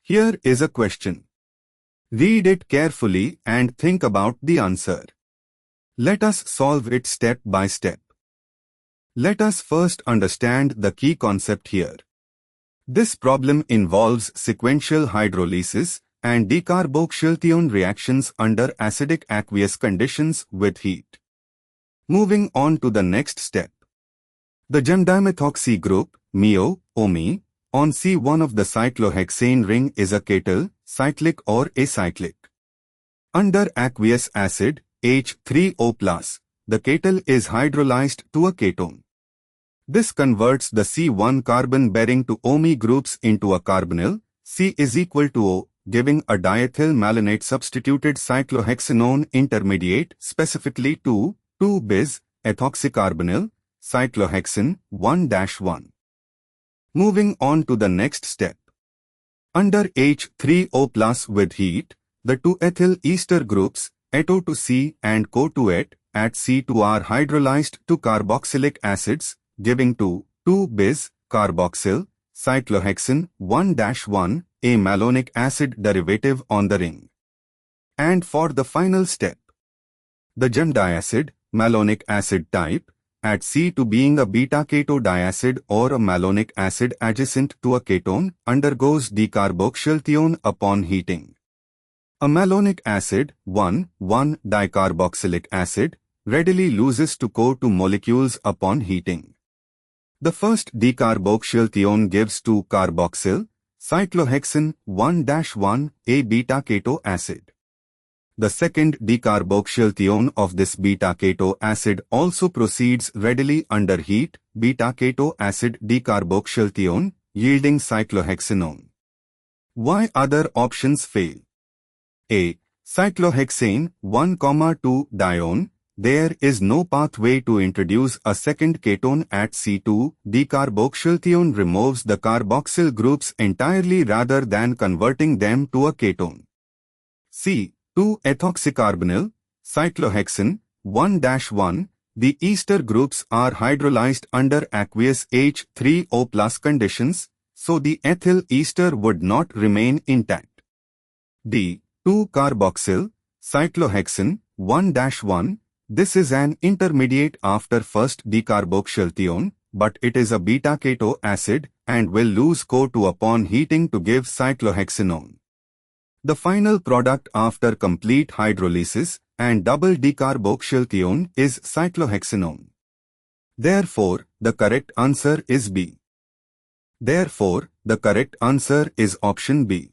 Here is a question. Read it carefully and think about the answer. Let us solve it step by step. Let us first understand the key concept here. This problem involves sequential hydrolysis and decarboxylation reactions under acidic aqueous conditions with heat. Moving on to the next step. The gemdimethoxy group, MeO, OMe, on C1 of the cyclohexane ring is a ketyl, cyclic or acyclic. Under aqueous acid, H3O+, the ketyl is hydrolyzed to a ketone. This converts the C1 carbon bearing to OMe groups into a carbonyl, C is equal to O, giving a diethyl malonate substituted cyclohexanone intermediate specifically 2,2-bis, ethoxycarbonyl, cyclohexane 1-1. Moving on to the next step. Under H3O+ with heat, the two ethyl ester groups, ETO to C and CO to ET, at C2 are hydrolyzed to carboxylic acids, giving 2,2-bis, carboxyl, cyclohexane 1-1, a malonic acid derivative on the ring. And for the final step, the gemdiacid, malonic acid type, at C2 being a beta-keto diacid or a malonic acid adjacent to a ketone, undergoes decarboxylation upon heating. A malonic acid, 1,1-dicarboxylic acid, readily loses to CO2 molecules upon heating. The first decarboxylation gives 2-carboxyl, cyclohexane 1-1, a beta-keto acid. The second decarboxylation of this beta-keto acid also proceeds readily under heat, beta-keto acid decarboxylation, yielding cyclohexanone. Why other options fail? A. Cyclohexane 1,2 dione. There is no pathway to introduce a second ketone at C2. Decarboxylation removes the carboxyl groups entirely rather than converting them to a ketone. C. 2-ethoxycarbonyl, cyclohexane 1-1. The ester groups are hydrolyzed under aqueous H3O+ conditions, so the ethyl ester would not remain intact. D. 2-carboxyl, cyclohexane 1-1. This is an intermediate after first decarboxylation, but it is a beta-keto acid and will lose CO2 upon heating to give cyclohexanone. The final product after complete hydrolysis and double decarboxylation is cyclohexanone. Therefore, the correct answer is B. Therefore, the correct answer is option B.